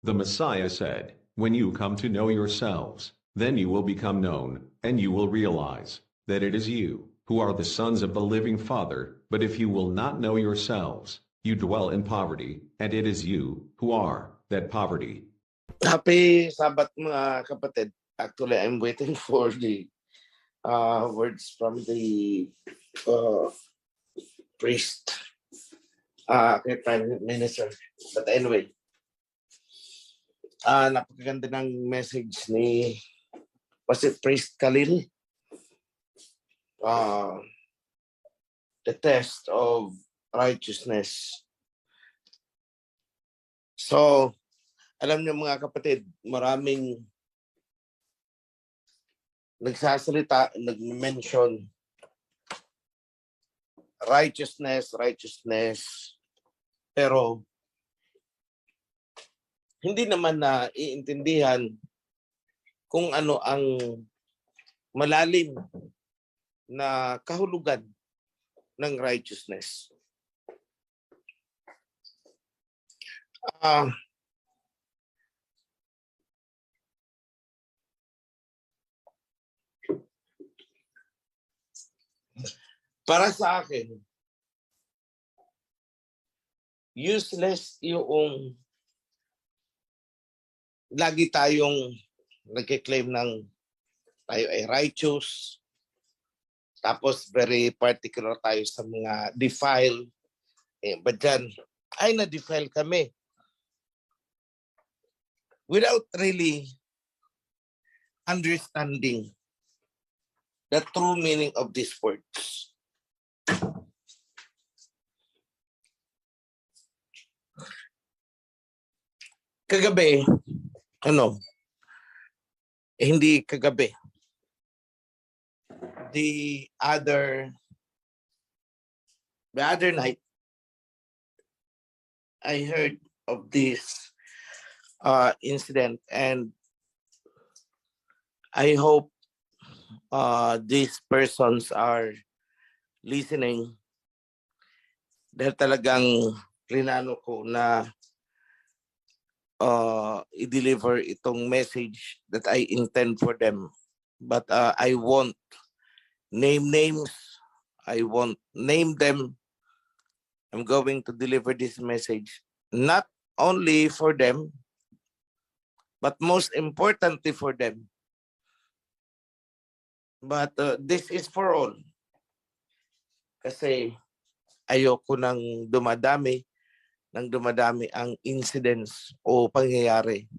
The Messiah said, "When you come to know yourselves, then you will become known, and you will realize that it is you who are the sons of the living Father. But if you will not know yourselves, you dwell in poverty, and it is you who are that poverty." Happy Sabbath mga kapatid. Actually, I'm waiting for the words from the priest, Prime Minister. But anyway, napakaganda ng message ni, was it Priest Khalil? The test of righteousness. So, alam niyo mga kapatid, maraming nagsasalita, nag-mention righteousness, pero hindi naman na iintindihan kung ano ang malalim na kahulugan ng righteousness. Para sa akin, useless yung lagi tayong nagkiklaim ng tayo ay righteous, tapos very particular tayo sa mga defile. But dyan, ay na-defile kami. Without really understanding the true meaning of these words. Kagabi, hindi kagabi. The other night, I heard of this incident, and I hope these persons are listening. Dahil talagang plinano ko na i-deliver itong message that I intend for them. But I won't name names. I won't name them. I'm going to deliver this message not only for them, but most importantly for them. But this is for all. Kasi ayoko nang dumadami ang incidents o pangyayari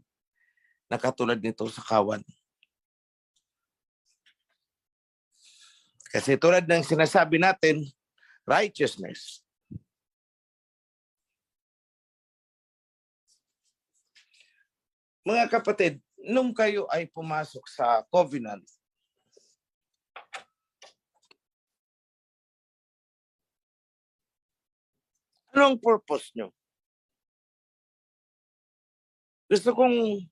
na katulad nito sa Kawan. Kasi tulad ng sinasabi natin, righteousness. Mga kapatid, nung kayo ay pumasok sa covenant, anong purpose nyo? Gusto kong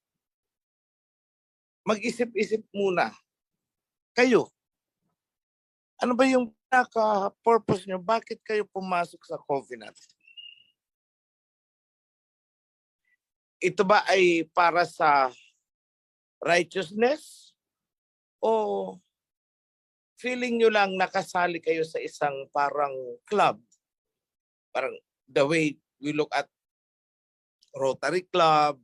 mag-isip-isip muna. Kayo, ano ba yung pinaka-purpose nyo? Bakit kayo pumasok sa covenant? Ito ba ay para sa righteousness? O feeling nyo lang nakasali kayo sa isang parang club? Parang the way we look at Rotary Club,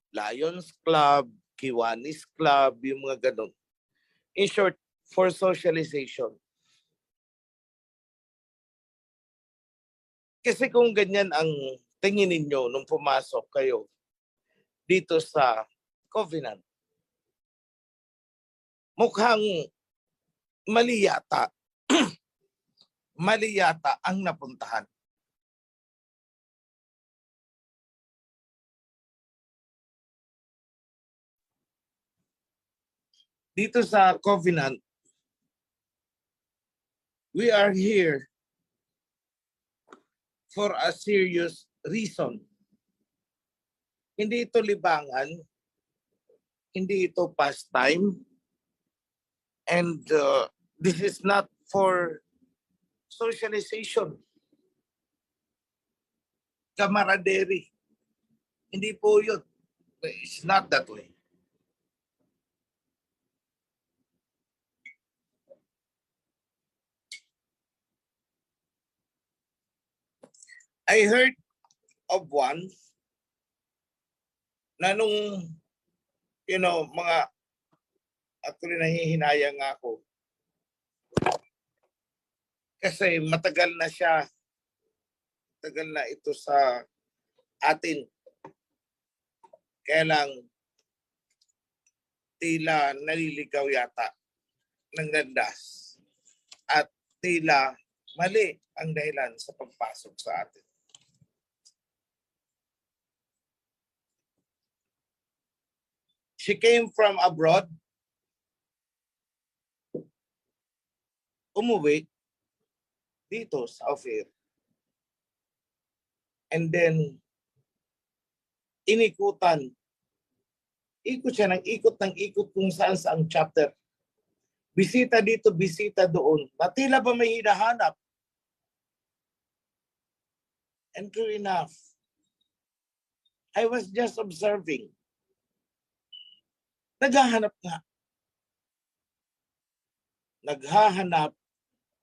Lions Club, Kiwanis Club, yung mga ganun. In short, for socialization. Kasi kung ganyan ang tingin ninyo nung pumasok kayo dito sa covenant, mukhang mali yata. Mali yata ang napuntahan. Dito sa covenant, we are here for a serious reason. Hindi ito libangan, hindi ito pastime, and this is not for socialization, camaraderie. Hindi po yun. It's not that way. I heard of one na nung, mga actually nahihinayang nga ako. Kasi matagal na siya, matagal na ito sa atin. Kaya lang, tila naliligaw yata ng landas. At tila mali ang dahilan sa pagpasok sa atin. She came from abroad. Umuwi dito sa Ophir. And then, inikutan. Ikot siya ng ikot kung saan chapter. Bisita dito, bisita doon. Natila ba may hinahanap? And true enough, I was just observing. Naghahanap nga. Naghahanap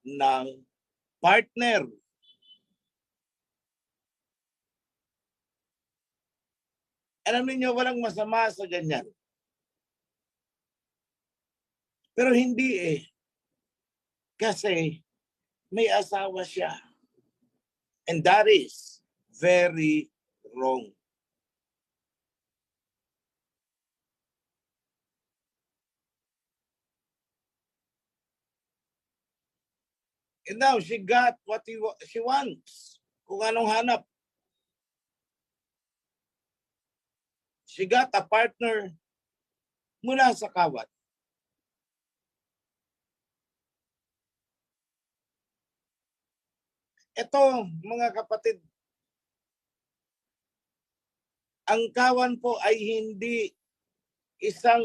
ng partner. Alam niyo, walang masama sa ganyan. Pero hindi eh. Kasi may asawa siya. And that is very wrong. And now she got what she wants. Kung anong hanap. She got a partner mula sa kawat. Ito, mga kapatid, ang kawan po ay hindi isang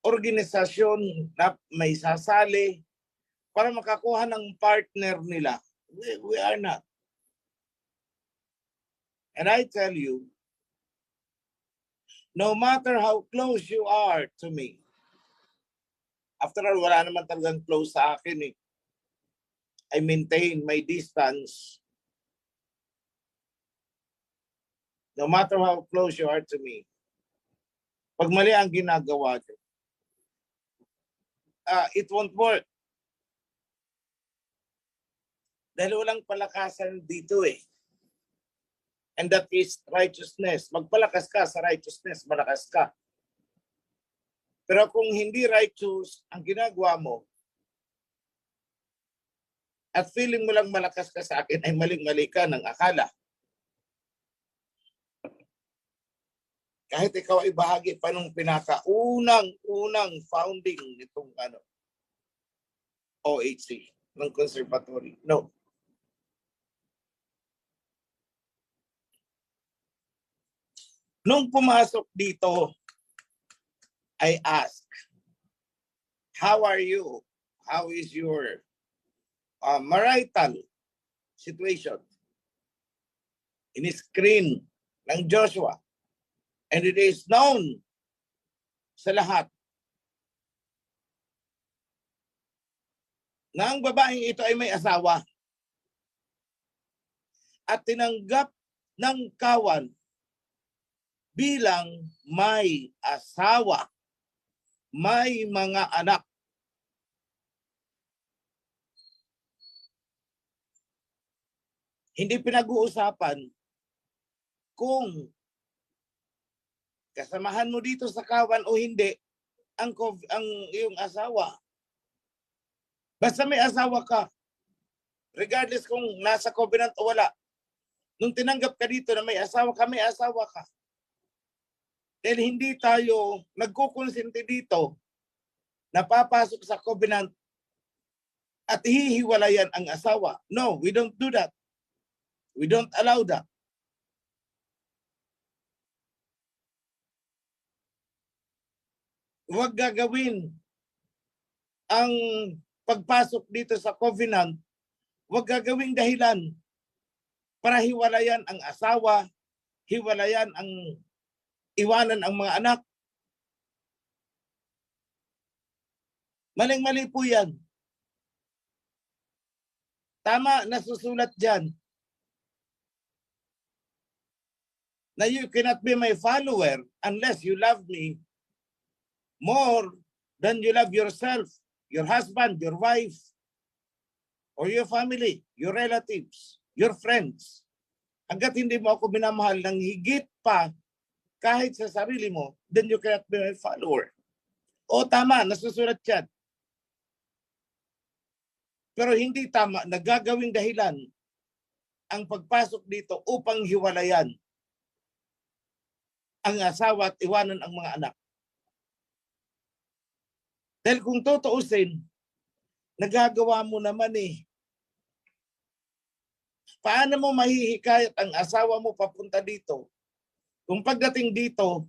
organisasyon na may sasali para makakuha ng partner nila. We are not. And I tell you, no matter how close you are to me, after all, wala naman talagang close sa akin eh. I maintain my distance. No matter how close you are to me, pag mali ang ginagawa nyo, it won't work. Dahil walang palakasan dito eh. And that is righteousness. Magpalakas ka sa righteousness, malakas ka. Pero kung hindi righteous ang ginagawa mo, at feeling mo lang malakas ka sa akin, ay maling-mali ka ng akala. Kahit ikaw ay bahagi pa nung pinaka-unang founding nitong OHC, ng conservatory. No. Nung pumasok dito, I ask, how are you? How is your marital situation? In-screen ng Joshua. And it is known sa lahat na ang babaeng ito ay may asawa. At tinanggap ng kawan bilang may asawa, may mga anak. Hindi pinag-uusapan kung kasamahan mo dito sa kawan o hindi ang iyong asawa. Basta may asawa ka, regardless kung nasa covenant o wala. Nung tinanggap ka dito na may asawa ka, may asawa ka. Dahil hindi tayo nagkukonsente dito na papasok sa covenant at hihiwalayan ang asawa. No, we don't do that. We don't allow that. Huwag gagawin ang pagpasok dito sa covenant, huwag gagawing dahilan para hiwalayan ang asawa, hiwalayan ang iwanan ang mga anak. Maling-mali po yan. Tama, nasusulat dyan na you cannot be my follower unless you love me more than you love yourself, your husband, your wife, or your family, your relatives, your friends. Hanggat hindi mo ako minamahal ng higit pa kahit sa sarili mo, then you cannot be my follower. O tama, nasusulat yan. Pero hindi tama na gagawing dahilan ang pagpasok dito upang hiwalayan ang asawa at iwanan ang mga anak. Dahil kung tutuusin, nagagawa mo naman eh. Paano mo mahihikayat ang asawa mo papunta dito? Kung pagdating dito,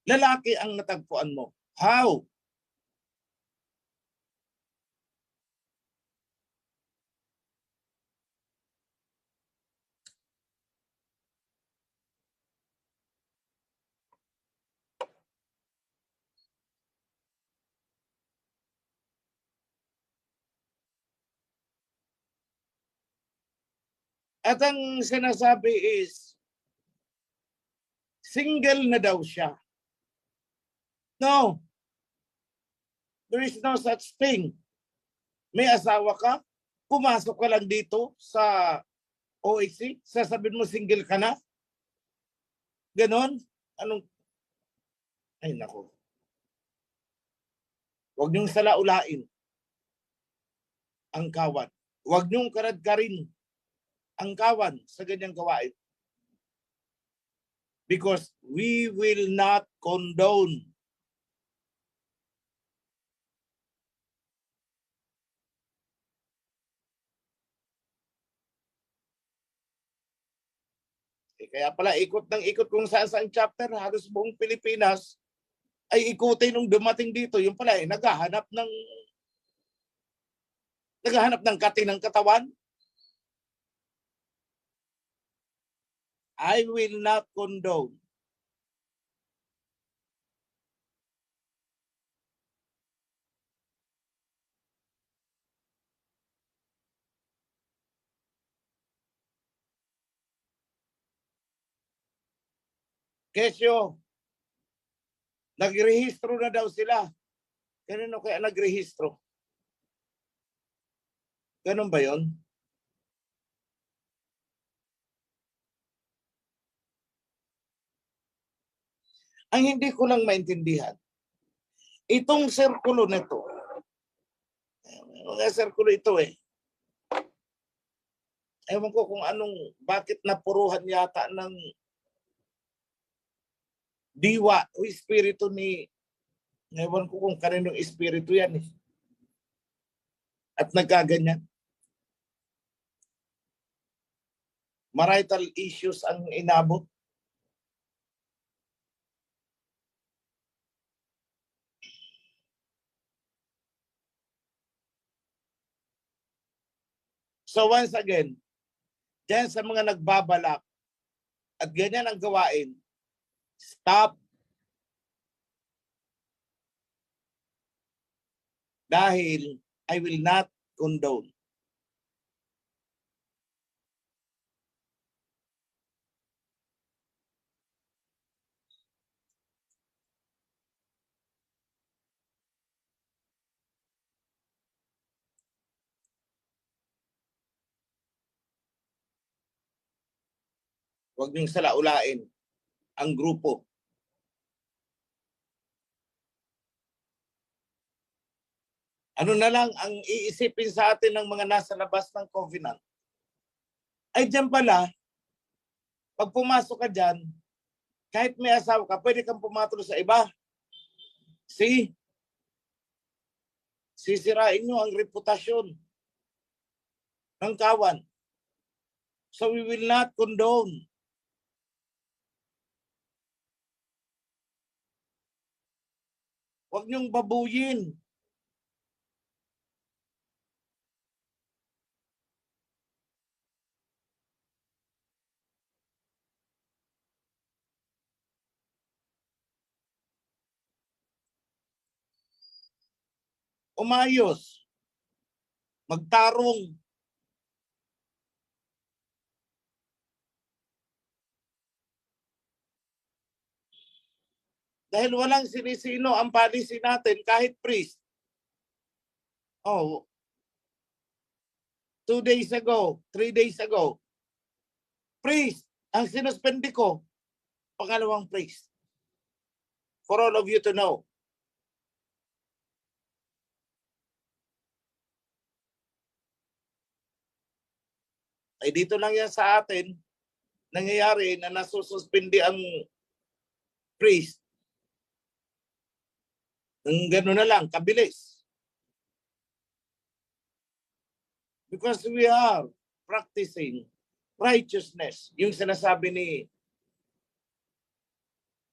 lalaki ang natagpuan mo. How? At ang sinasabi is, single na daw siya. No. There is no such thing. May asawa ka, pumasok ka lang dito sa OIC, sasabihin mo single ka na? Ganon? Anong? Ay nako. Huwag niyong salaulain ang kawan. Huwag niyong karad-karin ang kawan sa ganyang gawain. Because we will not condone kaya pala ikot ng ikot kung saan chapter, halos buong Pilipinas ay ikutin nung dumating dito. Yung pala naghahanap ng kati ng katawan. I will not condone. Kesyo, nagrehistro na daw sila. Kanino kaya nagrehistro? Ganun ba yon? Ang hindi ko lang maintindihan, itong sirkulo na ito, mga sirkulo ito ewan ko kung bakit napuruhan yata ng diwa o espiritu ewan ko kung kaninong espiritu yan At nagkaganyan. Marital issues ang inabot. So once again, dyan sa mga nagbabalak at ganyan ang gawain, stop. Dahil I will not condone. Huwag niyong salaulain ang grupo. Ano na lang ang iisipin sa atin ng mga nasa labas ng covenant? Ay dyan pala, pag pumasok ka dyan, kahit may asawa ka, pwede kang pumatol sa iba. See? Sisirain nyo ang reputasyon ng kawan. So we will not condone. Huwag niyong babuyin. umayos, magtarong. Dahil walang sinisino ang policy natin kahit priest. Oh, 2 days ago, 3 days ago, priest, ang sinuspende ko, pangalawang priest. For all of you to know. Ay dito lang yan sa atin, nangyayari na nasususpindi ang priest. Ang gano'n na lang, kabilis. Because we are practicing righteousness. Yung sinasabi ni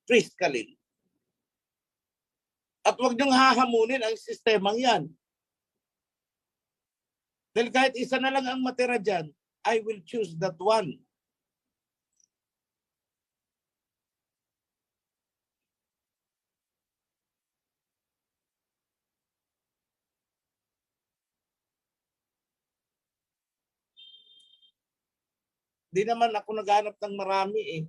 Priest Khalil. At huwag niyong hahamunin ang sistemang yan. Dahil kahit isa na lang ang matira dyan, I will choose that one. Di naman ako naghanap ng marami eh.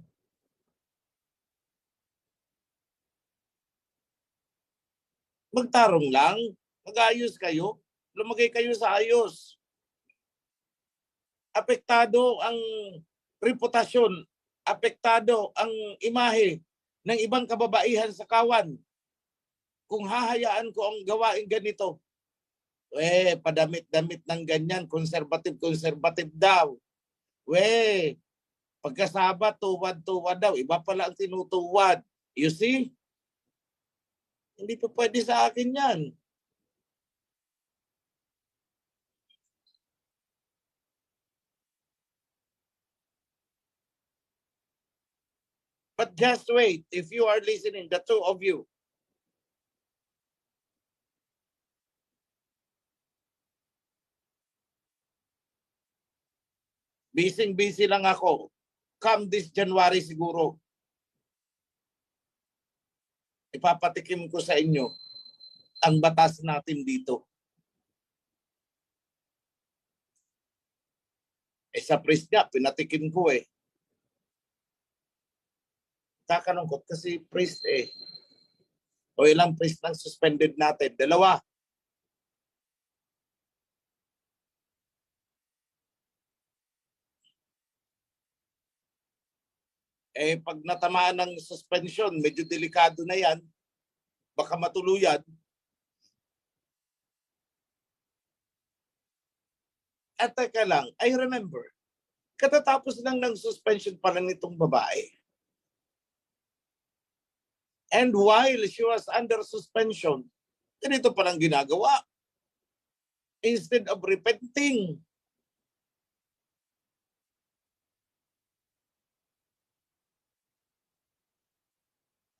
Magtarong lang, mag-ayos kayo, lumagay kayo sa ayos. Apektado ang reputasyon, apektado ang imahe ng ibang kababaihan sa kawan. Kung hahayaan ko ang gawain ganito, padamit-damit ng ganyan, conservative daw. Pagkasaba, tuwad daw. Iba pala ang tinutuwad. You see? Hindi pa pwede sa akin yan. But just wait, if you are listening, the two of you, busy lang ako. Come this January siguro, ipapatikim ko sa inyo ang batas natin dito. Sa priest niya, pinatikim ko eh. Kakalungkot kasi priest eh. O ilang priest lang suspended natin? 2. Pag natamaan ng suspension, medyo delikado na yan. Baka matuluyan. At teka lang, I remember, katatapos lang ng suspension pa lang nitong babae. And while she was under suspension, ganito palang ginagawa. Instead of repenting,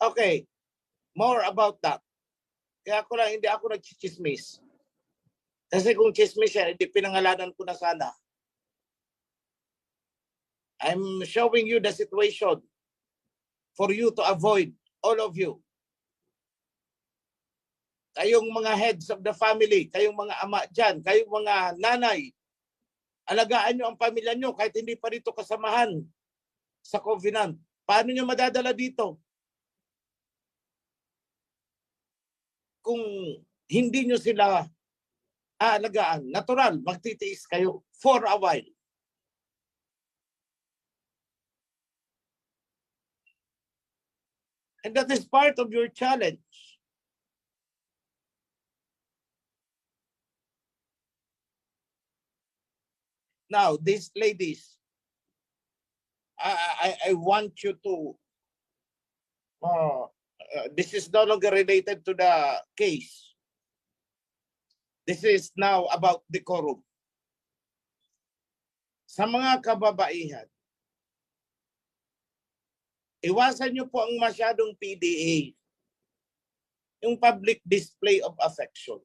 okay, more about that. Kaya hindi ako nagchichismis. Kasi kung chismis yan, hindi pinangalanan ko na sana. I'm showing you the situation for you to avoid, all of you. Kayong mga heads of the family, kayong mga ama dyan, kayong mga nanay, alagaan nyo ang pamilya nyo kahit hindi pa dito kasamahan sa covenant. Paano nyo madadala dito? Kung hindi nyo sila aalagaan, natural, magtitiis kayo for a while. And that is part of your challenge. Now, these ladies, I want you to, this is no longer related to the case. This is now about decorum. Sa mga kababaihan, iwasan nyo po ang masyadong PDA, yung public display of affection.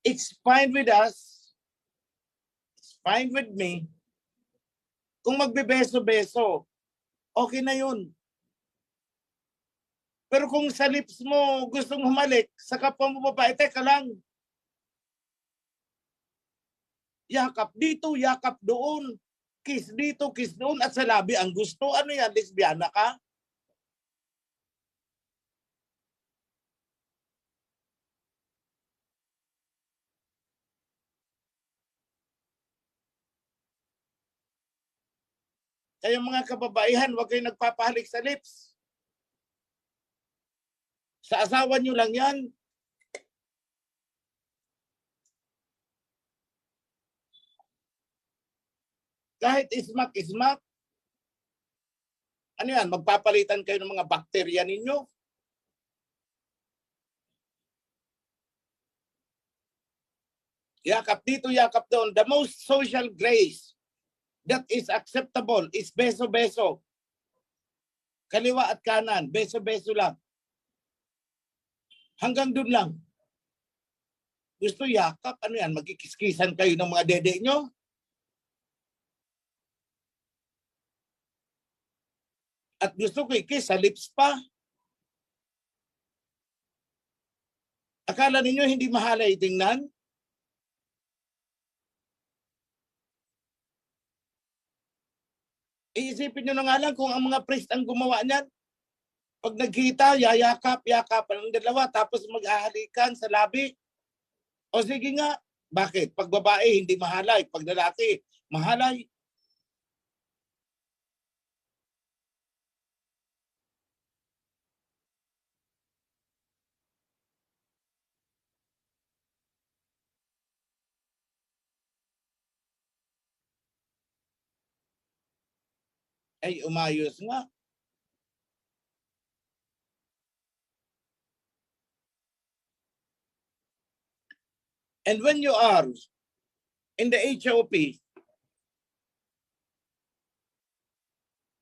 It's fine with us, it's fine with me. Kung magbebeso-beso, okay na yun. Pero kung sa lips mo gustong humalik, sa kapwa mo babae, teka lang. Yakap dito, yakap doon. Kiss dito, kiss doon. At sa labi ang gusto. Ano yan, lesbiana ka? Kaya mga kababaihan, huwag kayong nagpapahalik sa lips. Sa asawa nyo lang yan. Kahit ismak-ismak. Ano yan, magpapalitan kayo ng mga bakterya ninyo. Yakap dito, yakap doon. The most social grace that is acceptable is beso-beso. Kaliwa at kanan, beso-beso lang. Hanggang doon lang. Gusto yakap, ano yan, magkikiskisan kayo ng mga dede nyo? At gusto ko ikis sa lips pa. Akala ninyo hindi mahalay tingnan? Iisipin nyo na nga lang kung ang mga priest ang gumawa niyan. Pag nagkita, yayakap ang dalawa, tapos mag-ahalikan sa labi. O sige nga, bakit? Pag babae, hindi mahalay. Pag lalaki, mahalay. Ay, umayos nga. And when you are in the HOP,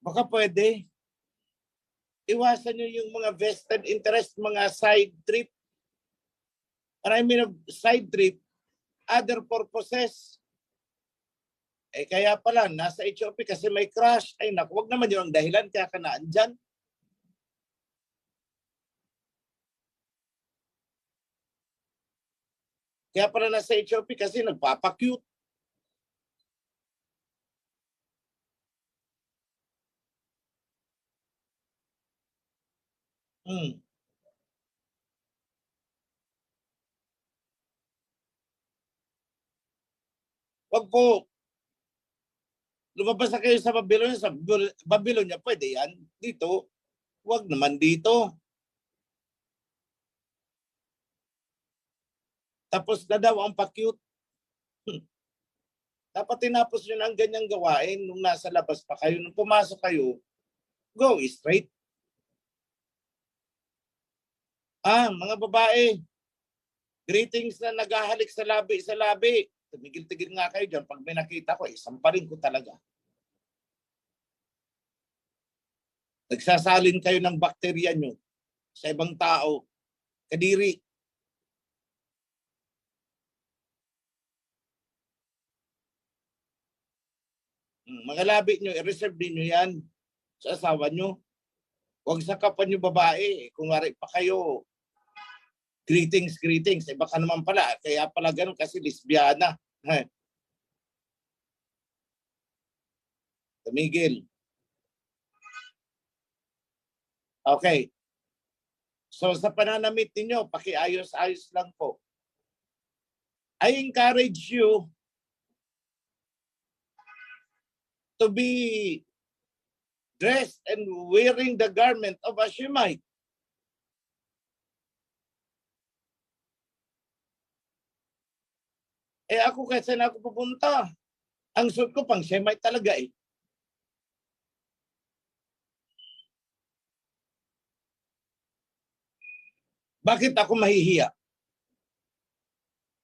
baka pwede. Iwasan nyo yung mga vested interest, mga side trip. And I mean, side trip, other purposes. Eh kaya pala, nasa HOP kasi may crush. Ay naku, wag naman yun ang dahilan, kaya ka naan dyan. Kaya pala nasa HOP kasi nagpapakute. Wag po. Lumabas na kayo sa Babylonia, pwede yan. Dito, wag naman dito. Tapos na daw ang pa-cute. Dapat tinapos nyo na ang ganyang gawain nung nasa labas pa kayo. Nung pumasok kayo, go straight. Mga babae, greetings na naghahalik sa labi. Tumigil-tigil nga kayo dyan. Pag may nakita ko, samparin ko talaga. Nagsasalin kayo ng bakterya nyo sa ibang tao. Kadiri. Mga labi nyo, i-reserve din nyo yan sa asawa nyo. Huwag sa kapwa nyo babae. Kung ngari pa kayo, greetings. Baka naman pala, kaya pala ganun kasi lesbiana. Tumigil. Okay. So sa pananamit ninyo, pakiayos-ayos lang po. I encourage you to be dressed and wearing the garment of a Shemite. Eh ako kasi na ako pupunta. Ang suit ko pang Shemite talaga eh. Bakit ako mahihiya?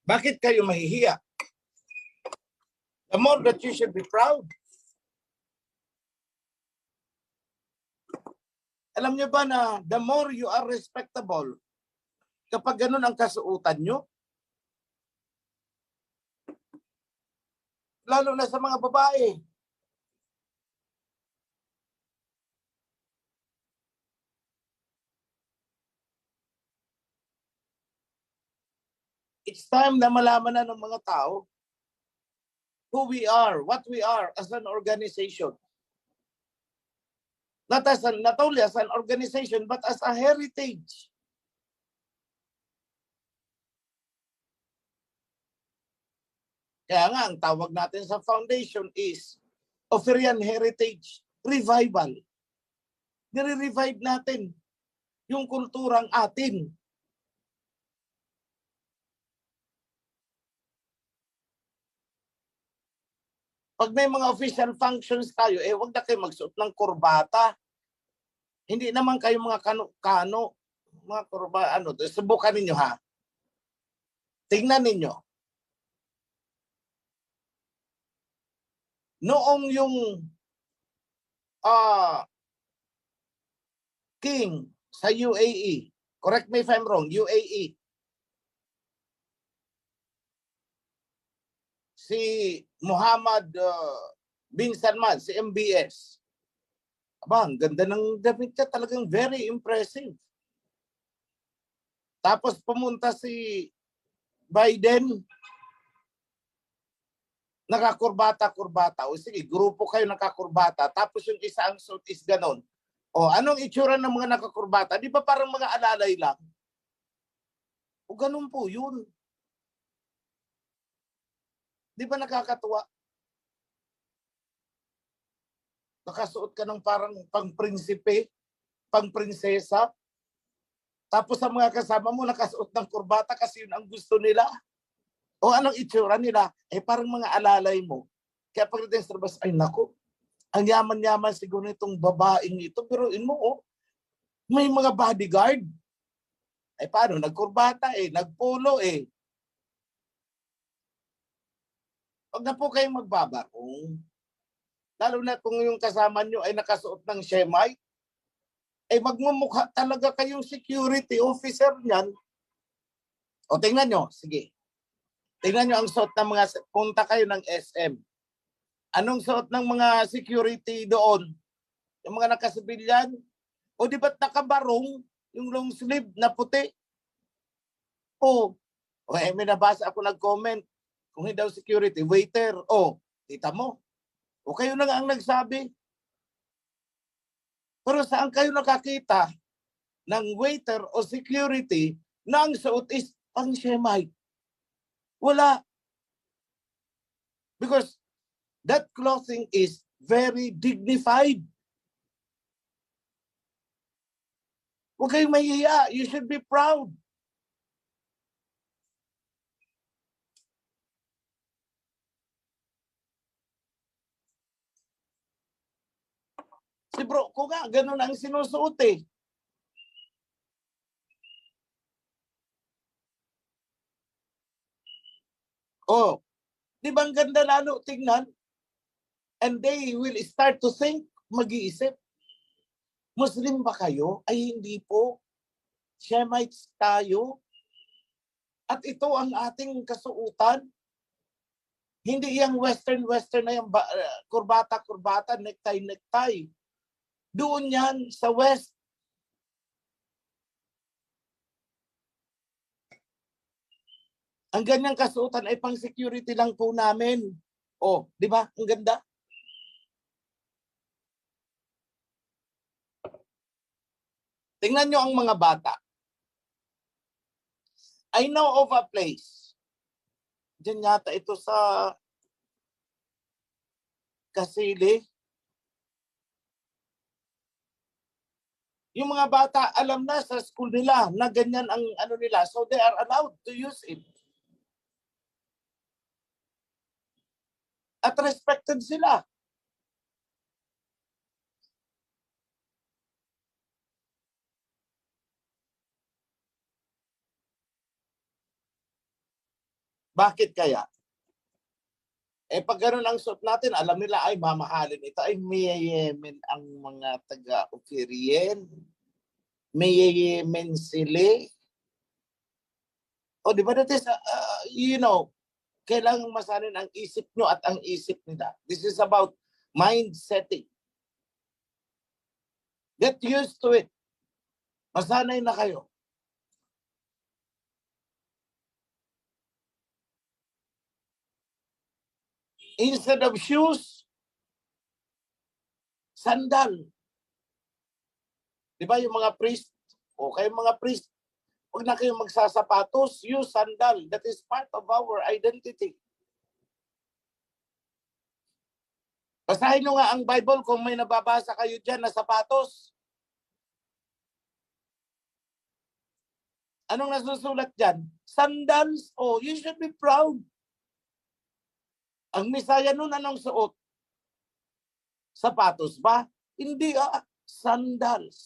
Bakit kayo mahihiya? The more that you should be proud. Alam niyo ba na the more you are respectable, kapag ganun ang kasuotan nyo, lalo na sa mga babae, It's time na malaman na ng mga tao who we are, what we are as an organization. Not only as an organization, but as a heritage. Kaya nga, ang tawag natin sa foundation is Oferian Heritage Revival. Nire-revive natin yung kulturang atin. Pag may mga official functions tayo, huwag na kayo magsuot ng kurbata. Hindi naman kayo mga kano, mga kurbata, subukan ninyo ha. Tingnan ninyo. Noong yung king sa UAE, correct me if I'm wrong, UAE, si Muhammad bin Salman, si MBS. Aba, ang ganda ng damit niya, talagang very impressive. Tapos pumunta si Biden, nakakurbata-kurbata. O sige, grupo kayo nakakurbata. Tapos yung isa ang suit is ganon. O anong itsura ng mga nakakurbata? Di ba parang mga alalay lang? O ganon po yun. Di ba nakakatuwa? Nakasuot ka ng parang pang-prinsipe, pang-prinsesa. Tapos sa mga kasama mo nakasuot ng kurbata kasi yun ang gusto nila. O anong itsura nila? Parang mga alalay mo. Kaya pagdating sa labas, ay naku, ang yaman-yaman siguro nitong babaeng ito. Pero may mga bodyguard. Paano? Nagkurbata nagpolo Huwag na po kayong magbabarong. Lalo na kung yung kasama nyo ay nakasuot ng shemite, magmumukha talaga kayong security officer niyan. O tingnan nyo, sige. Tingnan nyo ang suot ng mga, punta kayo ng SM. Anong suot ng mga security doon? Yung mga nakasibilyan? O di ba't nakabarong yung long sleeve na puti? May nabasa ako nag-comment. Kung hindi daw security, waiter. Kita mo. O kayo na nga ang nagsabi. Pero saan kayo nakakita ng waiter o security na ang suot is pang shemite? Wala. Because that clothing is very dignified. Huwag kayong mahihiya. You should be proud. Si bro ko nga, ganun ang sinusuot Di ba ang ganda lalo tingnan? And they will start to think, mag-iisip, Muslim ba kayo? Ay hindi po. Shemites tayo. At ito ang ating kasuutan. Hindi yung western na yung kurbata, necktie. Doon yan sa west. Ang ganyang kasuotan ay pang security lang po namin. Di ba? Ang ganda. Tingnan nyo ang mga bata. I know of a place. Diyan yata ito sa Kasili. Yung mga bata, alam na sa school nila na ganyan ang nila. So they are allowed to use it. At respected sila. Bakit kaya? Pag ganun ang suot natin, alam nila ay mamahalin. Ito ay mayayaman ang mga taga-Oferian. Mayayaman sila. Di ba that is, kailangan masanin ang isip nyo at ang isip nila. This is about mind setting. Get used to it. Masanay na kayo. Instead of shoes, sandal. Di ba yung mga priest, o kayo mga priest, huwag na kayong magsasapatos, use sandal. That is part of our identity. Basahin nyo nga ang Bible kung may nababasa kayo dyan na sapatos. Anong nasusulat dyan? Sandals. Oh, you should be proud. Ang Misaya nun, anong suot? Sapatos ba? Hindi sandals.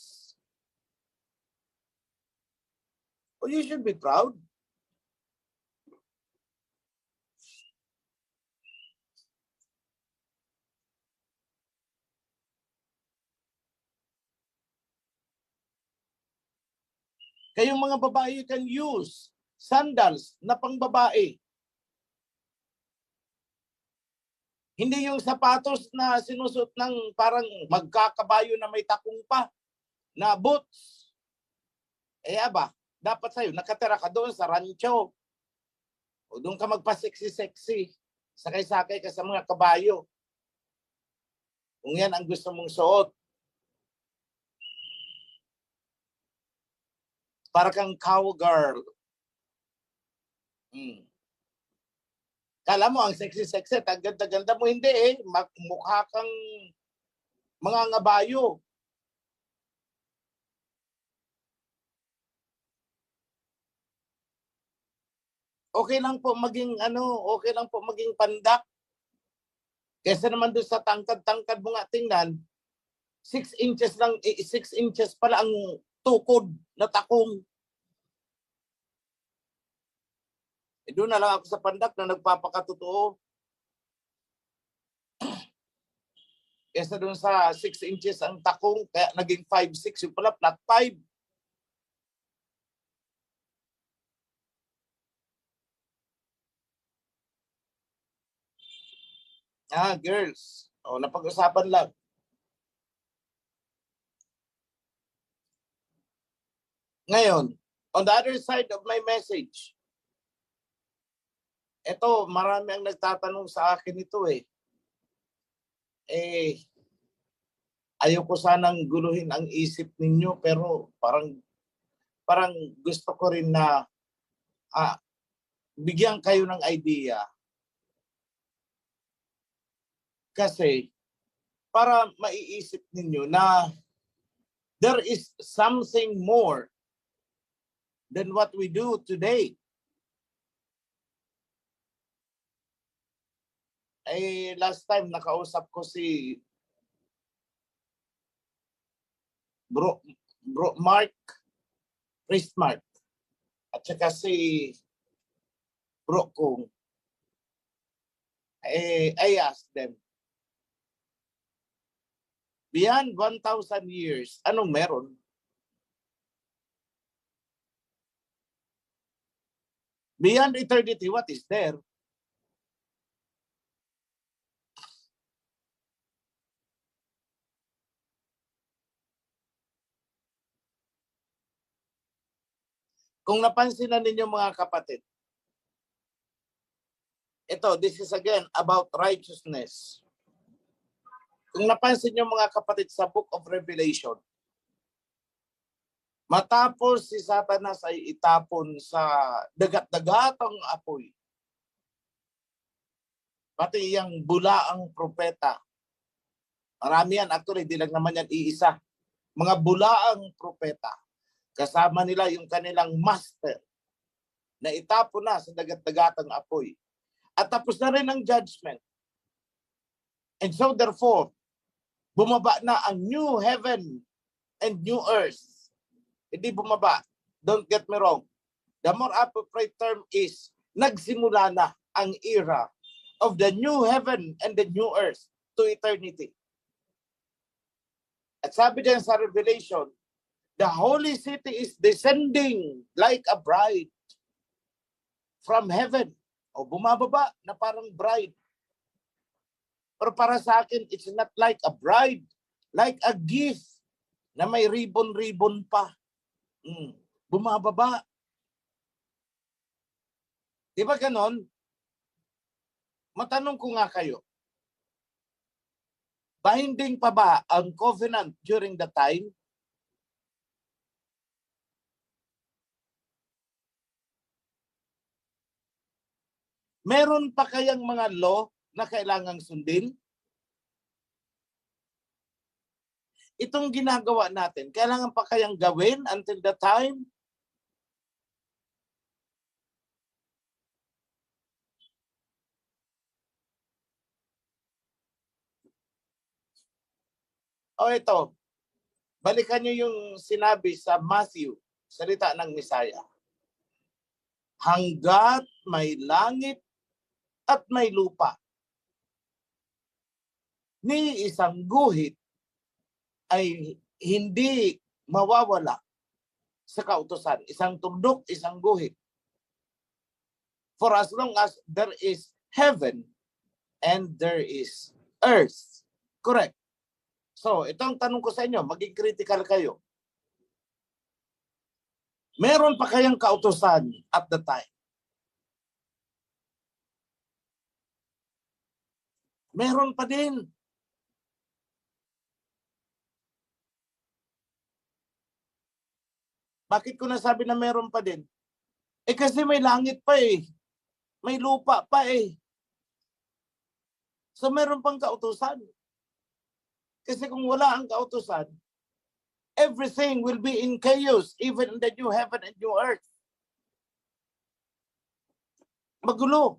Oh, you should be proud. Kayong mga babae, you can use sandals na pangbabae. Hindi yung sapatos na sinusot ng parang magkakabayo na may takong pa na boots. Ba, dapat sa'yo, nakatira ka doon sa rancho. O doon ka magpa-sexy-sexy. Sakay-sakay ka sa mga kabayo. Kung yan ang gusto mong suot. Para kang cowgirl. Kala mo ang sexy-sexy, ang ganda-ganda mo, hindi mukha kang mga ngabayo. Okay lang po maging okay lang po maging pandak. Kesa naman doon sa tangkad-tangkad mo nga tingnan, 6 inches lang, 6 inches pala ang tukod na takong. Doon na lang ako sa pandak na nagpapakatotoo. Kesa doon sa 6 inches ang takong, kaya naging 5'6", yung pala flat 5. Girls. Napag-usapan lang. Ngayon, on the other side of my message, ito, marami ang nagtatanong sa akin ito ayoko sanang guluhin ang isip ninyo, pero parang gusto ko rin na bigyan kayo ng idea. Kasi para maiisip ninyo na there is something more than what we do today. Last time nakausap ko si Bro Mark, Priest Mark, at saka si Bro Kung. I asked them, beyond 1,000 years, anong meron? Beyond eternity, what is there? Kung napansin na ninyo mga kapatid, this is again about righteousness. Kung napansin nyo mga kapatid sa Book of Revelation, matapos si Satanas ay itapon sa dagat-dagatang apoy, pati yung bulaang propeta, marami yan, actually, di lang naman yan iisa, mga bulaang propeta, kasama nila yung kanilang master, na itapon na sa dagat-dagatang apoy. At tapos na rin ang judgment. And so therefore, bumaba na ang new heaven and new earth. Hindi bumaba. Don't get me wrong. The more appropriate term is, nagsimula na ang era of the new heaven and the new earth to eternity. At sabi diyan sa Revelation, the holy city is descending like a bride from heaven. Bumababa na parang bride. Pero para sa akin, it's not like a bride, like a gift na may ribbon-ribbon pa. Bumababa. Di ba ganon? Matanong ko nga kayo, Binding pa ba ang covenant during the time? Meron pa kayang mga law na kailangang sundin? Itong ginagawa natin, kailangan pa kayang gawin until the time? O ito, balikan niyo yung sinabi sa Matthew, salita ng Misaya. Hanggat may langit at may lupa, ni isang guhit ay hindi mawawala sa kautusan. Isang tundok, isang guhit. For as long as there is heaven and there is earth. Correct. So, itong tanong ko sa inyo, maging critical kayo. Meron pa kayang kautusan at the time? Meron pa din. Bakit ko nasabi na meron pa din? Kasi may langit pa eh. May lupa pa eh. So meron pang kautusan. Kasi kung wala ang kautusan, everything will be in chaos, even in the new heaven and new earth. Magulo.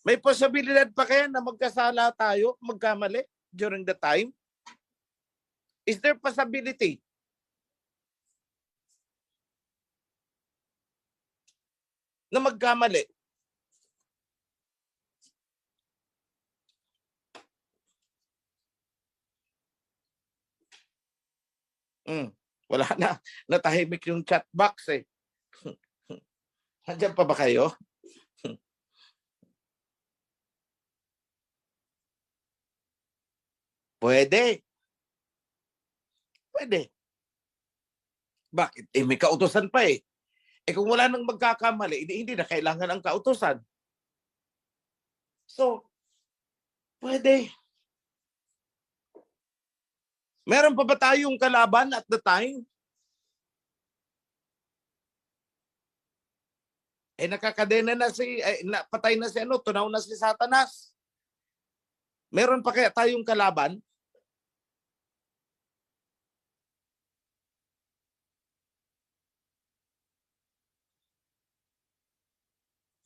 May posibilidad pa kaya na magkasala tayo, magkamali during the time? Is there possibility? Na magkamali? Wala na. Natahimik yung chat box eh. Nandiyan pa ba kayo? Pwede. Pwede. Bakit? May kautusan pa eh. Kung wala nang magkakamali, hindi na kailangan ang kautusan. So, pwede. Meron pa ba tayong kalaban at the time? Nakakadena na patay na si tunaw na si Satanas. Meron pa kaya tayong kalaban?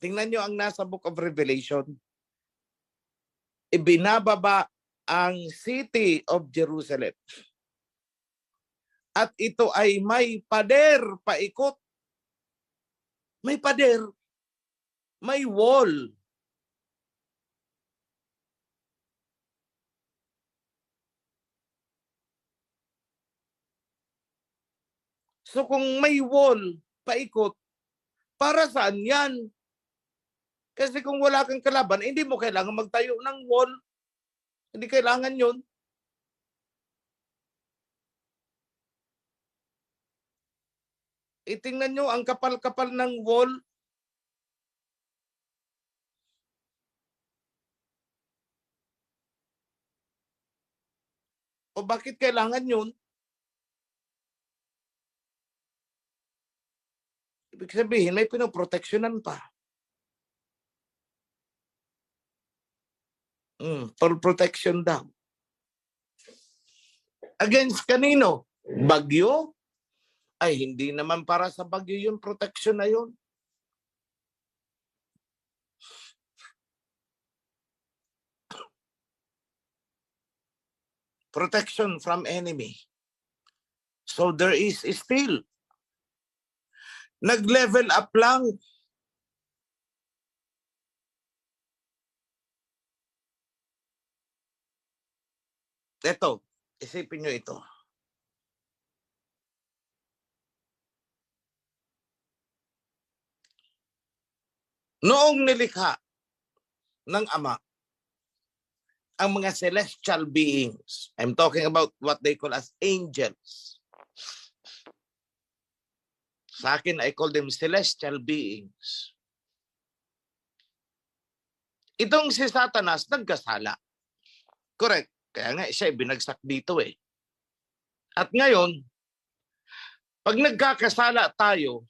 Tingnan nyo ang nasa Book of Revelation. Ibinababa ang city of Jerusalem. At ito ay may pader paikot. May pader. May wall. So kung may wall paikot, para saan yan? Kasi kung wala kang kalaban, hindi mo kailangan magtayo ng wall. Hindi kailangan yun. Itingnan nyo ang kapal-kapal ng wall. O bakit kailangan yun? Ibig sabihin, may pinoproteksyonan pa. For protection daw. Against kanino? Bagyo? Ay, hindi naman para sa bagyo yung protection na yun. Protection from enemy. So there is still. Nag-level up lang. Ito, isipin nyo ito. Noong nilikha ng Ama ang mga celestial beings. I'm talking about what they call as angels. Sa akin, I call them celestial beings. Itong si Satanas, nagkasala. Correct. Kaya nga, siya binagsak dito eh. At ngayon, pag nagkakasala tayo,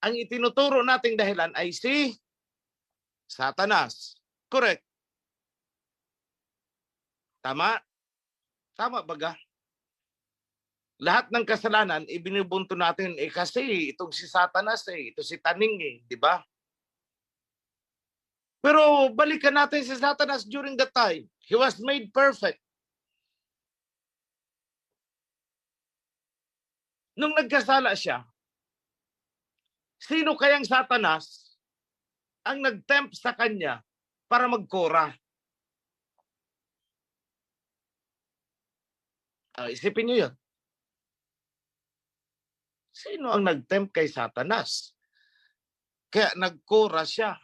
ang itinuturo nating dahilan ay si Satanas. Correct. Tama? Tama baga? Lahat ng kasalanan, ibinubunto natin kasi itong si Satanas ito si Taning di ba? Pero balikan natin si Satanas during that time. He was made perfect. Nung nagkasala siya, sino kayang Satanas ang nag-tempt sa kanya para magkora? Isipin niyo yun. Sino ang nag-tempt kay Satanas? Kaya nagkora siya.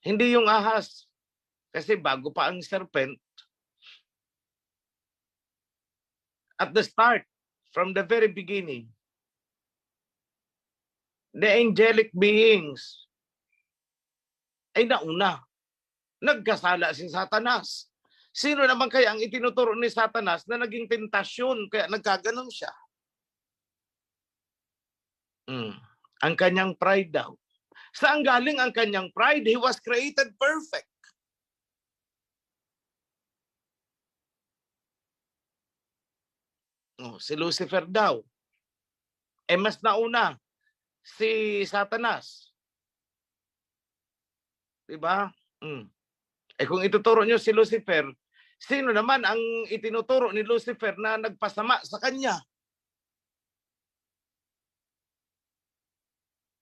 Hindi yung ahas. Kasi bago pa ang serpent, at the start, from the very beginning, the angelic beings ay nauna. Nagkasala si Satanas. Sino naman kaya ang itinuturo ni Satanas na naging tentasyon kaya nagkaganon siya? Ang kanyang pride daw. Saan galing ang kanyang pride? He was created perfect. Si Lucifer daw. Mas nauna si Satanas. Diba? Kung ituturo nyo si Lucifer, sino naman ang itinuturo ni Lucifer na nagpasama sa kanya?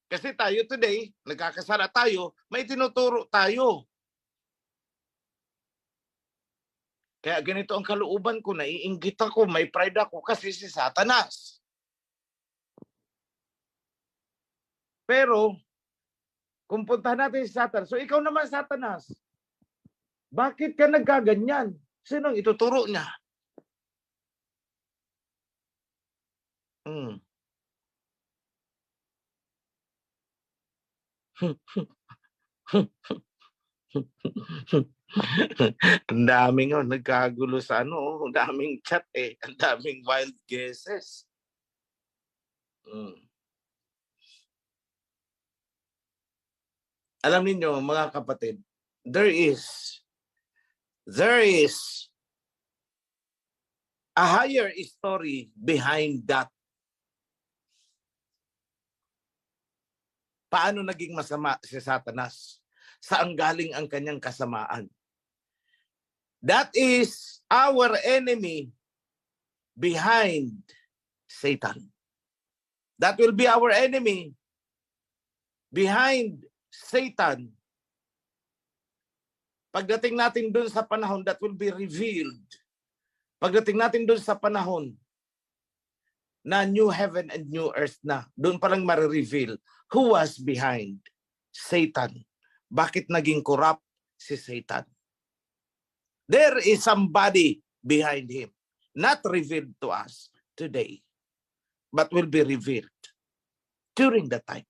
Kasi tayo today, nagkakasala tayo, may tinuturo tayo. Kaya ganito ang kalooban ko, naiinggit ako, may pride ako kasi si Satanas. Pero, kung puntahan natin si Satanas, so ikaw naman Satanas, bakit ka nagkaganyan? Sino ang ituturo niya? Ang daming nagkagulo sa ang daming chat ang daming wild guesses. Alam niyo mga kapatid, there is a higher story behind that. Paano naging masama si Satanas? Saan galing ang kanyang kasamaan? That is our enemy behind Satan. That will be our enemy behind Satan. Pagdating natin dun sa panahon, that will be revealed. Pagdating natin dun sa panahon na new heaven and new earth na, dun palang marireveal who was behind Satan. Bakit naging corrupt si Satan? There is somebody behind him, not revealed to us today, but will be revealed during that time.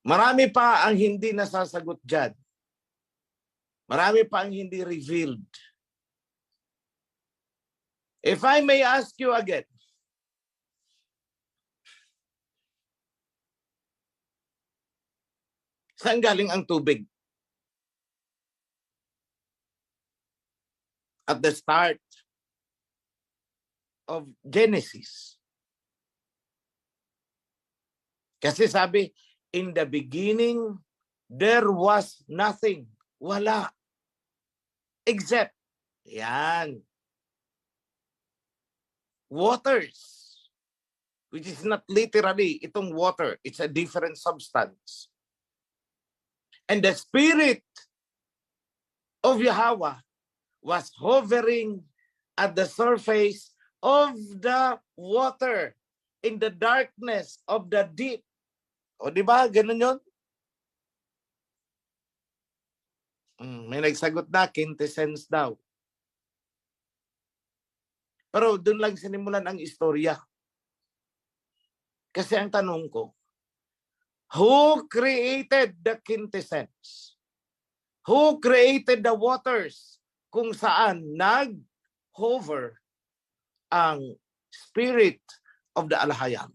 Marami pa ang hindi nasasagot dyan. Marami pa ang hindi revealed. If I may ask you again, saan galing ang tubig? At the start of Genesis. Kasi sabi, in the beginning, there was nothing. Wala. Except, yan, waters. Which is not literally itong water. It's a different substance. And the Spirit of Yahweh was hovering at the surface of the water in the darkness of the deep. O di ba? Ganun yun? May nagsagot na, quintessence daw. Pero doon lang sinimulan ang istorya. Kasi ang tanong ko, who created the quintessence? Who created the waters kung saan nag-hover ang spirit of the Alhayam?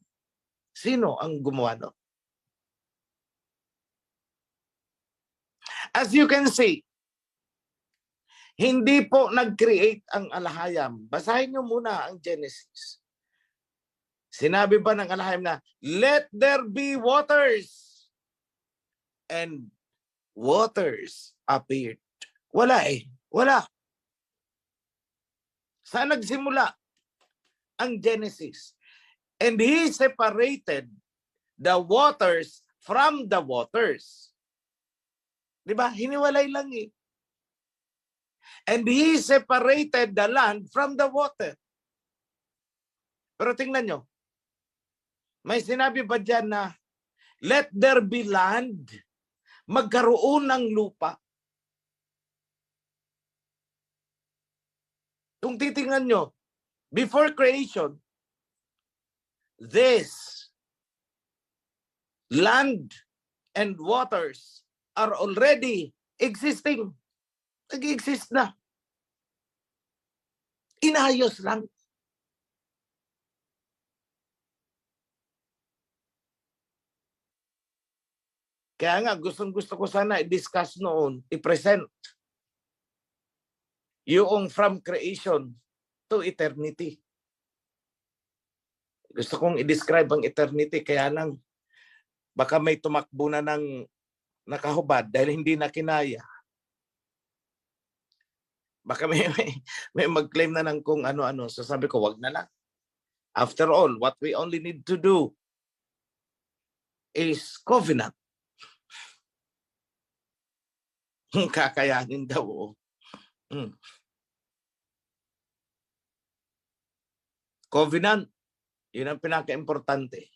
Sino ang gumawa no? As you can see, hindi po nag-create ang Alhayam. Basahin niyo muna ang Genesis. Sinabi ba ng Alhayam na, let there be waters. And waters appeared. Wala eh. Wala. Saan nagsimula ang Genesis? And he separated the waters from the waters. Diba? Hiniwalay lang eh. And he separated the land from the water. Pero tingnan nyo, may sinabi ba dyan na, let there be land, magkaroon ng lupa? Kung titingnan nyo, before creation, this land and waters are already existing. Nag-exist na. Inayos lang. Kaya nga, gustong-gusto ko sana i-discuss noon, i-present yung from creation to eternity. Gusto kong i-describe ang eternity, kaya lang baka may tumakbo na ng nakahubad dahil hindi na kinaya. Baka may mag-claim na ng kung ano-ano. So sabi ko, wag na lang. After all, what we only need to do is covenant. Kakayanin daw. Covenant, yun ang pinaka-importante.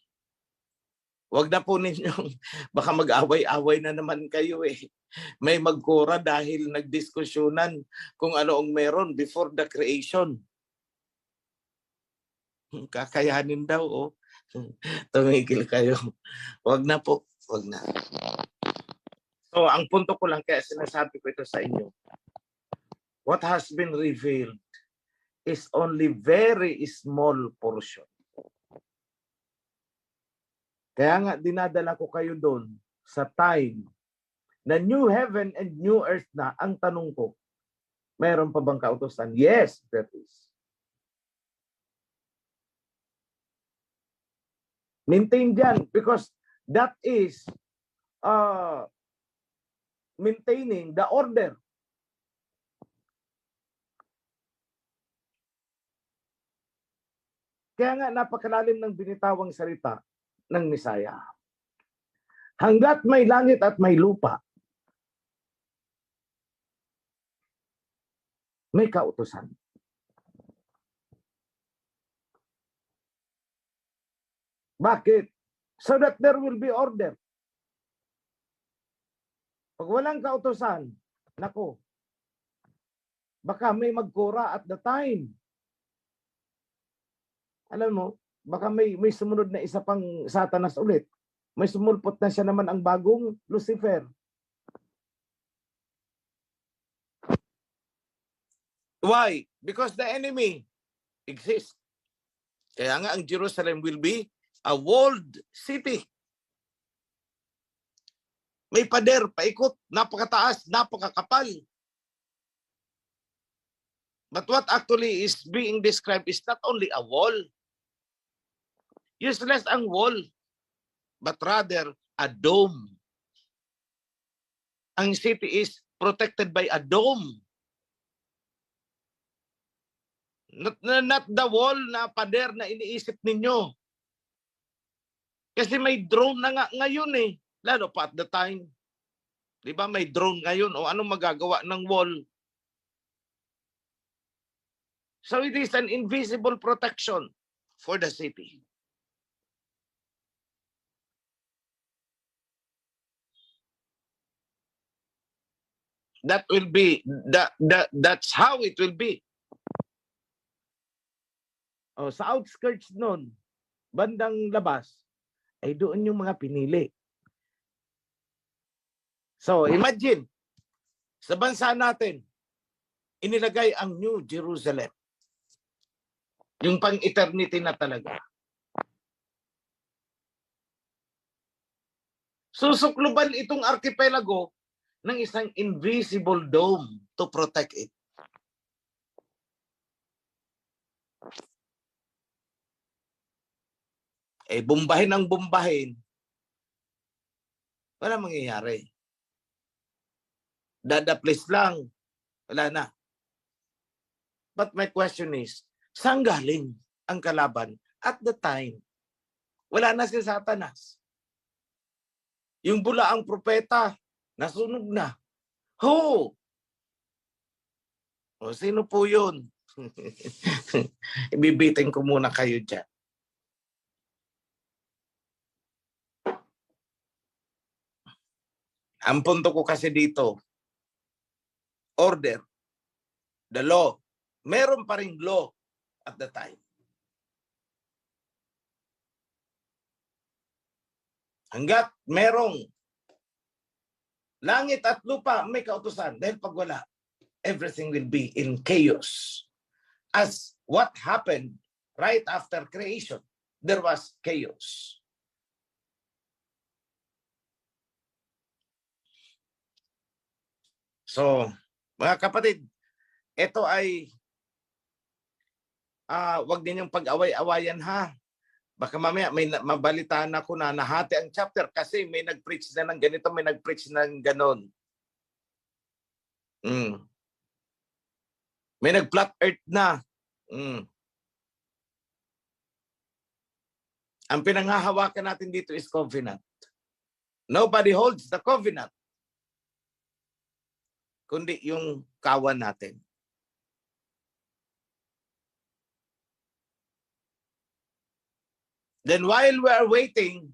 Huwag na po ninyong, baka mag-away-away na naman kayo eh. May magkura dahil nagdiskusyonan kung ano ang meron before the creation. Kakayanin daw, oh. Tumigil kayo. Huwag na po, huwag na. So, ang punto ko lang, kaya sinasabi ko ito sa inyo. What has been revealed is only very small portion. Kaya nga, dinadala ko kayo doon sa time na new heaven and new earth na. Ang tanong ko, mayroon pa bang kautusan? Yes, there is. Maintain dyan because that is maintaining the order. Kaya nga, napakalalim ng binitawang salita ng Misaya. Hanggat may langit at may lupa, may kautusan. Bakit? So that there will be order. Pag walang kautusan, nako, baka may magkura at the time. Alam mo, baka may sumunod na isa pang Satanas ulit. May sumulpot na siya naman ang bagong Lucifer. Why? Because the enemy exists. Kaya nga ang Jerusalem will be a walled city. May pader, paikot, napakataas, napakakapal. But what actually is being described is not only a wall. Useless ang wall, but rather a dome. Ang city is protected by a dome. Not the wall na pader na iniisip ninyo. Kasi may drone na nga ngayon eh. Lalo pa at the time. Di ba may drone ngayon? O anong magagawa ng wall? So it is an invisible protection for the city. That will be that's how it will be. Oh, sa outskirts nun, bandang labas, ay doon yung mga pinili. So imagine, sa bansa natin, inilagay ang New Jerusalem. Yung pang-eternity na talaga. Susukluban itong archipelago ng isang invisible dome to protect it. Eh, bombahin ang bombahin, wala mangyayari. Dadaplis lang, wala na. But my question is, saan galing ang kalaban at the time? Wala na si Satanas. Yung bulaang propeta, nasunog na. Ho! O, sino po yun? Ibibitin ko muna kayo dyan. Ang punto ko kasi dito, order, the law. Meron pa ring law at the time. Hanggat merong langit at lupa may kautusan. Dahil pag wala, everything will be in chaos. As what happened right after creation, there was chaos. So, mga kapatid, ito ay wag ninyong pag-away-awayan ha. Baka mamaya may mabalitaan ako na nahati ang chapter kasi may nag-preach na ng ganito, may nag-preach na ng ganon. May nag-flat earth na. Ang pinanghahawakan natin dito is covenant. Nobody holds the covenant, kundi yung kawan natin. Then while we are waiting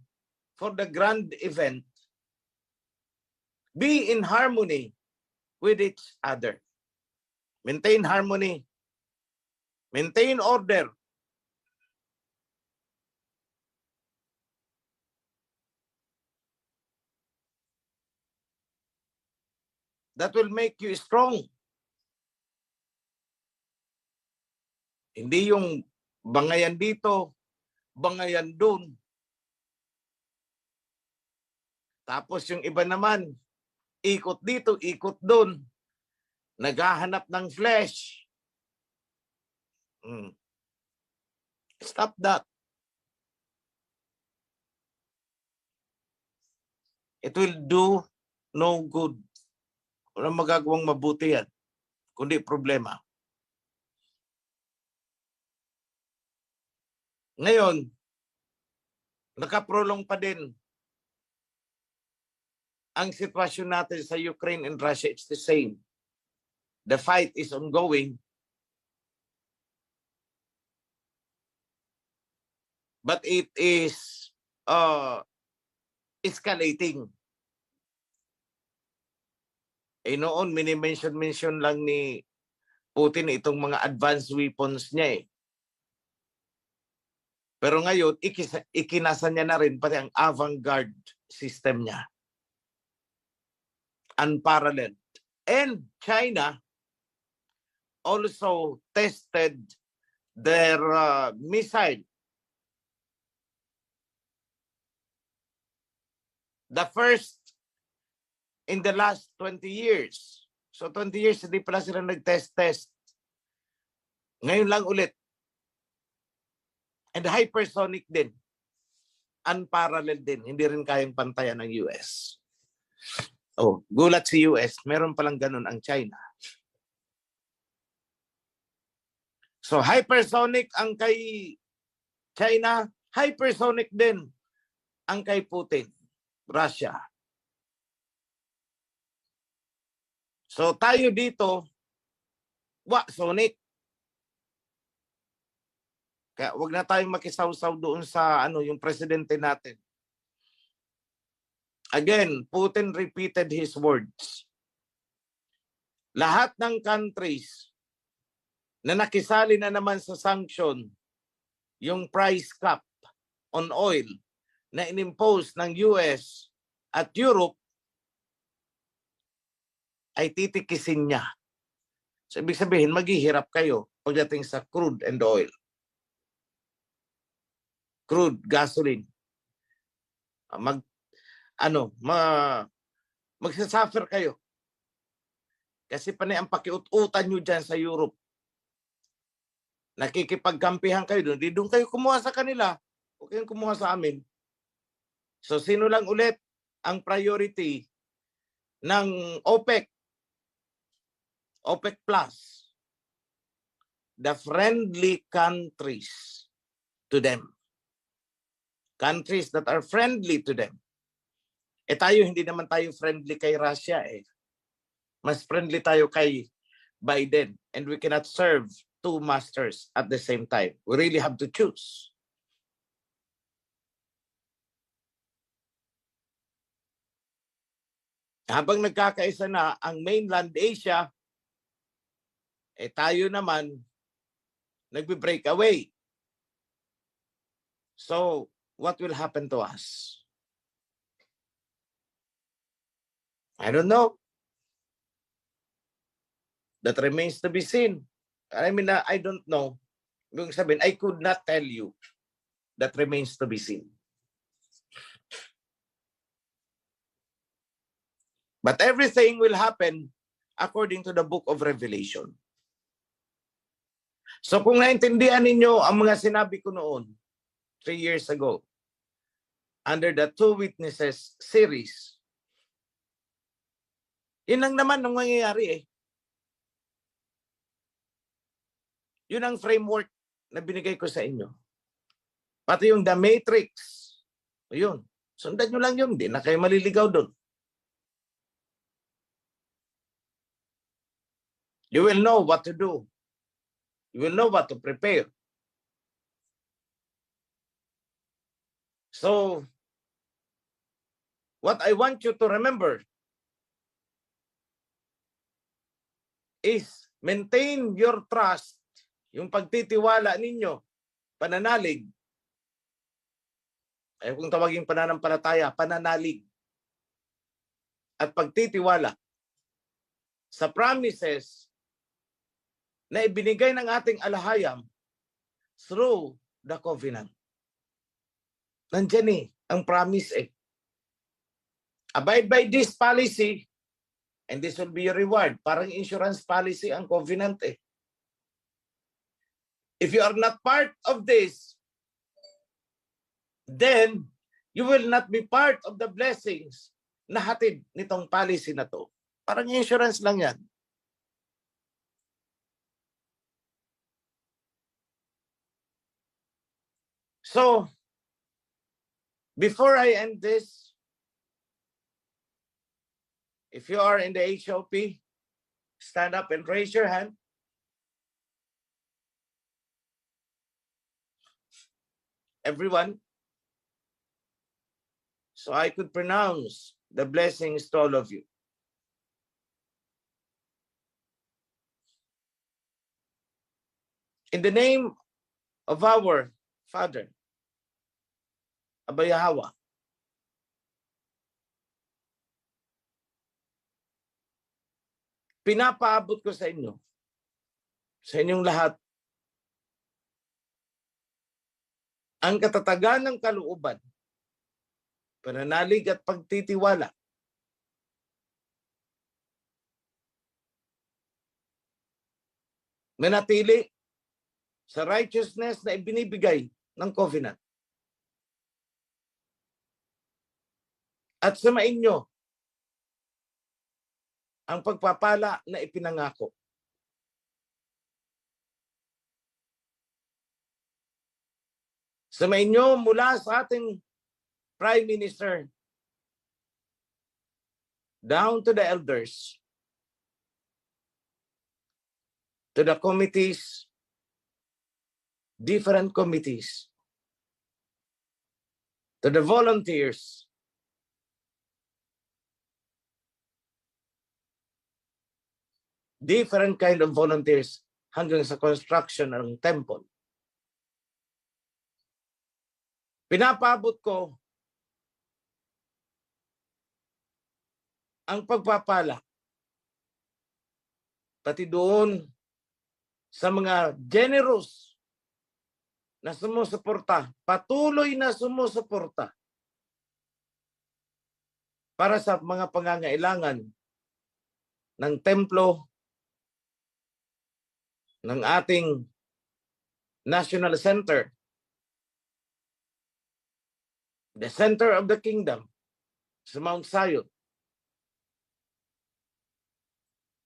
for the grand event, be in harmony with each other. Maintain harmony. Maintain order. That will make you strong. Hindi yung bangayan dito, bangayan dun. Tapos yung iba naman, ikot dito, ikot dun. Naghahanap ng flesh. Stop that. It will do no good. Walang magagawang mabuti yan, kundi problema. Ngayon, nakaprolong pa din ang sitwasyon natin sa Ukraine and Russia. It's the same. The fight is ongoing. But it is escalating. Eh noon, mini-mention lang ni Putin itong mga advanced weapons niya eh. Pero ngayon, ikinasa niya na rin pati ang avant-garde system niya. Unparalleled. And China also tested their missile. The first in the last 20 years. So 20 years, hindi pala sila nag-test. Ngayon lang ulit. And hypersonic din. Unparalleled din. Hindi rin kayang pantayan ng US. Oh, gulat si US. Meron palang ganun ang China. So hypersonic ang kay China. Hypersonic din ang kay Putin. Russia. So tayo dito, sonic. Kaya wag na tayong makisawsaw doon sa yung presidente natin. Again, Putin repeated his words. Lahat ng countries na nakisali na naman sa sanction, yung price cap on oil na inimpose ng US at Europe, ay titikisin niya. So, ibig sabihin, maghihirap kayo pagdating sa crude and oil. Crude, gasoline. Magsasuffer kayo. Kasi panay ang pakiut-utan nyo dyan sa Europe. Nakikipagkampihan kayo doon. Di doon kayo kumuha sa kanila. Huwag kayong kumuha sa amin. So, sino lang ulit ang priority ng OPEC? OPEC Plus. The friendly countries to them. Countries that are friendly to them. Tayo, hindi naman tayo friendly kay Russia eh. Mas friendly tayo kay Biden. And we cannot serve two masters at the same time. We really have to choose. Habang nagkakaisa na ang mainland Asia, tayo naman nagbe-break away. So, what will happen to us? I don't know. That remains to be seen. I mean, I don't know. Yung sabihin, I could not tell you. That remains to be seen. But everything will happen according to the book of Revelation. So kung naintindihan ninyo ang mga sinabi ko noon, 3 years ago, under the Two Witnesses series, yun lang naman ang mangyayari eh. Yun ang framework na binigay ko sa inyo. Pati yung The Matrix, yun. Sundan nyo lang yun, hindi na kayo maliligaw doon. You will know what to do. You will know what to prepare. So, what I want you to remember is maintain your trust, yung pagtitiwala ninyo, pananalig. Ayaw kung tawaging pananampalataya, pananalig. At pagtitiwala sa promises na ibinigay ng ating alahayam through the covenant. Nandiyan eh, ang promise eh. Abide by this policy and this will be your reward. Parang insurance policy ang covenant eh. If you are not part of this, then you will not be part of the blessings na hatid nitong policy na to. Parang insurance lang yan. So, before I end this, if you are in the HOP, stand up and raise your hand. Everyone. So I could pronounce the blessings to all of you. In the name of our Father, Abba Yahweh, pinapaabot ko sa inyo, sa inyong lahat, ang katatagan ng kalooban, pananalig at pagtitiwala manatili sa righteousness na ibinibigay ng covenant. At samain nyo ang pagpapala na ipinangako. Samain nyo mula sa ating Prime Minister down to the elders, to the committees, different committees, to the volunteers, different kind of volunteers hanggang sa construction ng temple. Pinapabot ko ang pagpapala pati doon sa mga generous na sumusuporta, patuloy na sumusuporta para sa mga pangangailangan ng templo, ng ating National Center, the center of the kingdom sa Mount Zion.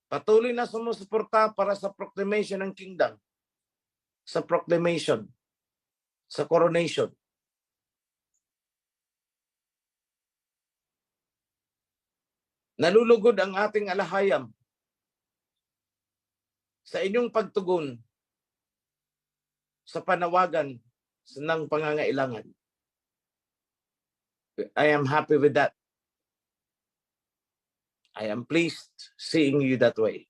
Patuloy na sumusuporta para sa proclamation ng kingdom, sa proclamation, sa coronation. Nalulugod ang ating alahayam sa inyong pagtugon sa panawagan ng pangangailangan. I am happy with that. I am pleased seeing you that way.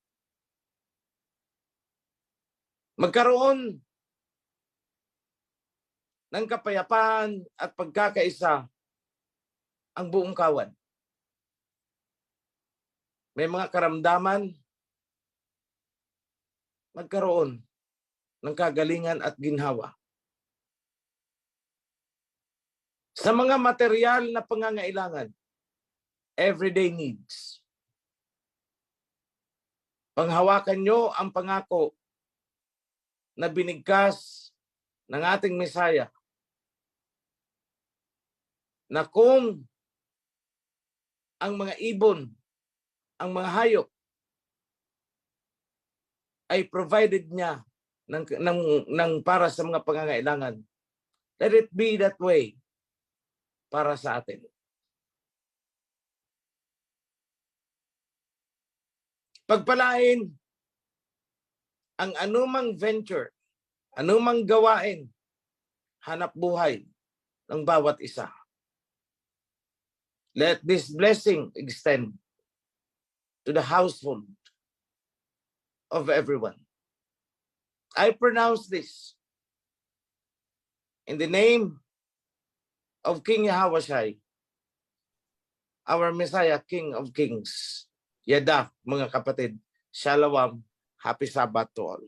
Magkaroon ng kapayapaan at pagkakaisa ang buong kawan. May mga karamdaman, magkaroon ng kagalingan at ginhawa. Sa mga material na pangangailangan, everyday needs. Panghawakan nyo ang pangako na binigkas ng ating Mesaya na kung ang mga ibon, ang mga hayop ay provided niya ng para sa mga pangangailangan, let it be that way para sa atin. Pagpalain ang anumang venture, anumang gawain, hanap buhay ng bawat isa. Let this blessing extend to the household of everyone. I pronounce this in the name of King Yahweh, our Messiah, King of Kings. Yada, mga kapatid. Shalom. Happy Sabbath to all.